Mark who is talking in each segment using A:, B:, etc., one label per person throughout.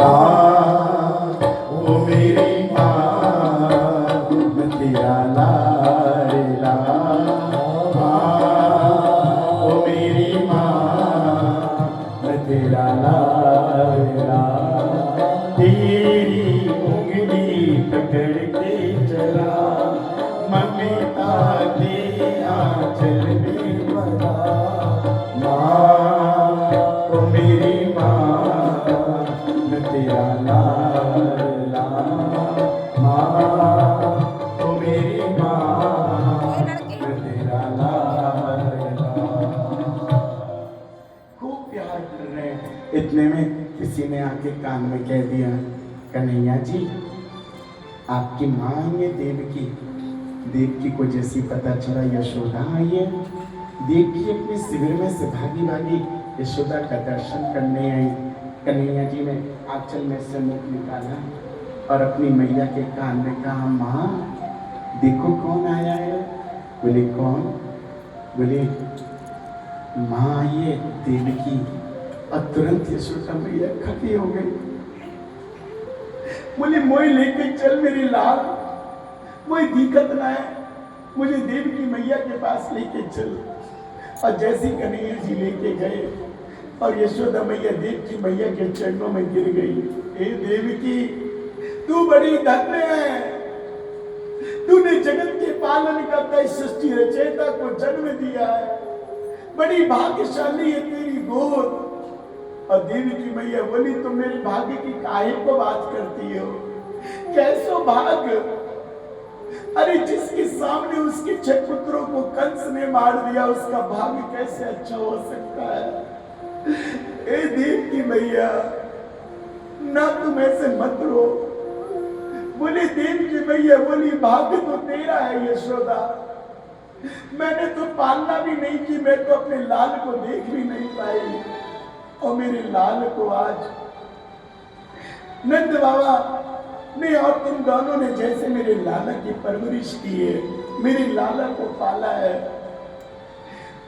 A: माँ ओ मेरी माँ मैं तेरा लाडला, माँ ओ मेरी माँ मैं तेरा लाडला, तेरी उंगली पकड़ के चला ममता के आंचल में भरा, माँ ओ मेरी माँ मैं तेरा लाडला, माँ ओ मेरी माँ मैं तेरा लाडला। खूब प्यार कर रहे हैं। इतने में किसी ने आके कान में कह दिया, कन्हैया जी आपकी माँ आई है देवकी। देवकी को जैसी पता चला यशोदा आई है, देवकी अपने शिविर में से भागी भागी यशोदा का दर्शन करने आई। कन्हैया जी ने आंचल में से मुख निकाला और अपनी मैया के कान में कहा, माँ देखो कौन आया है। बोले कौन? बोले माँ आई है देवकी। और तुरंत यशोदा मैया खड़ी हो गई। बोले मोई लेके चल मेरी लाल, मोई दिक्कत ना है, मुझे देवकी मैया के पास लेके चल। और जैसी कन्हैया जी लेके गए और यशोदा मैया देवकी मैया के चरणों में गिर गई। हे देवकी तू बड़ी धन्य है, तूने जगत के पालन करता इस सृष्टि रचयिता को जन्म दिया है, बड़ी भाग्यशाली है तेरी गोद। और देवकी मैया बोली तुम मेरे भाग्य की काहे को बात करती हो, कैसो भाग्य। अरे जिसके सामने उसके 6 पुत्रों को कंस ने मार दिया उसका भाग्य कैसे अच्छा हो सकता है। ए देवकी मैया ना तुम ऐसे मत रो। बोले देवकी मैया बोली भाग्य तो तेरा है यशोदा, मैंने तो पालना भी नहीं की, मैं तो अपने लाल को देख भी नहीं पाई। और मेरे लाल को आज नंद बाबा ने और तुम दोनों ने जैसे मेरे लाला की परवरिश की है, मेरे लाला को पाला है।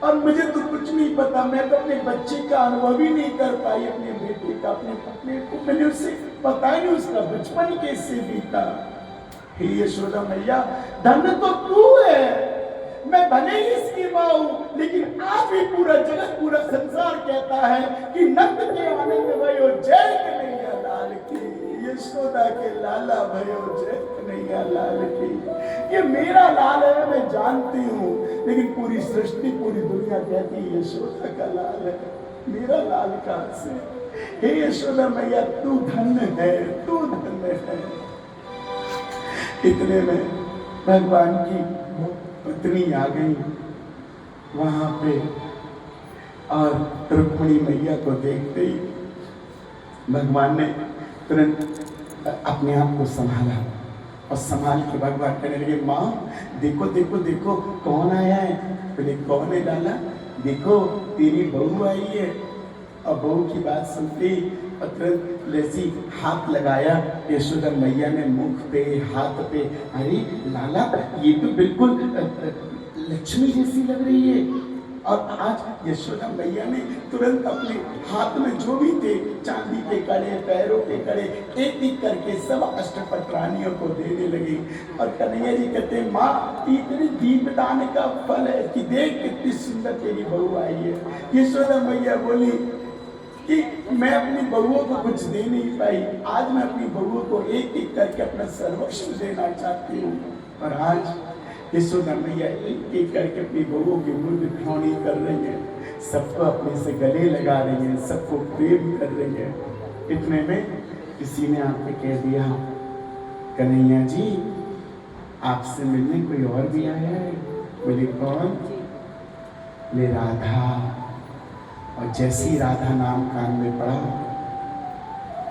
A: और मुझे तो कुछ नहीं पता, मैं तो अपने बच्चे का अनुभव ही नहीं कर पाई, अपने बेटे का, अपने पत्नी को मैंने उससे पता ही नहीं उसका बचपन कैसे बीता। हे यशोदा मैया धन्य तो तू है, मैं भले ही इसकी माँ हूं, लेकिन आज भी पूरा जगत पूरा संसार कहता है कि नंद के आनंद भयो जय कन्हैया लाल की, यशोदा के लाला भयो जय कन्हैया लाल की। ये मेरा लाल है मैं जानती हूँ, लेकिन पूरी सृष्टि पूरी दुनिया कहती है यशोदा का लाल है, मेरा लाल कहाँ से। हे यशोदा मैया तू धन्य है, तू धन्य है। इतने में भगवान की पत्नी आ गई वहां पे और रुक्मिणी मैया को देखते ही भगवान ने तुरंत अपने आप को संभाला और संभाल के भगवान कहने लगे, माँ देखो देखो देखो कौन आया है। बोले कौन है लाला? देखो तेरी बहू आई है। और बहू की बात सुनते और तुरंत जैसी हाथ लगाया यशोदा मैया ने मुख पे हाथ पे, अरे लाला ये तो बिल्कुल लक्ष्मी जैसी लग रही है। और आज यशोदा मैया ने तुरंत अपने हाथ में जो भी थे चांदी के कड़े, पैरों के कड़े, एक एक करके सब अष्टपट रानियों को देने लगी। और कन्हैया जी कहते माँ इतनी दीपदान का फल है कि देख कितनी सुंदर तेरी बहू आई है। यशोदा मैया बोली कि मैं अपनी बहुओं को कुछ दे नहीं पाई, आज मैं अपनी बहुओं को एक एक करके अपना सर्वस्व देना चाहती हूँ। और आज यशोदा मैया एक एक करके अपनी बहुओं की मुंह दिखावनी कर रही है, सबको अपने से गले लगा रही है, सबको प्रेम कर रही है। इतने में किसी ने आके कह दिया, कन्हैया जी आपसे मिलने कोई और भी आया है। बोले कौन? ले राधा। और जैसी राधा नाम कान में पड़ा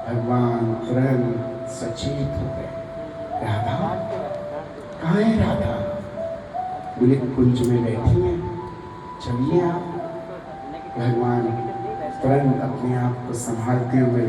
A: भगवान तुरंत सचेत हो गए। राधा कहाँ है राधा? बोले कुंज में बैठी है, चलिए आप। भगवान तुरंत अपने आप को संभालते हुए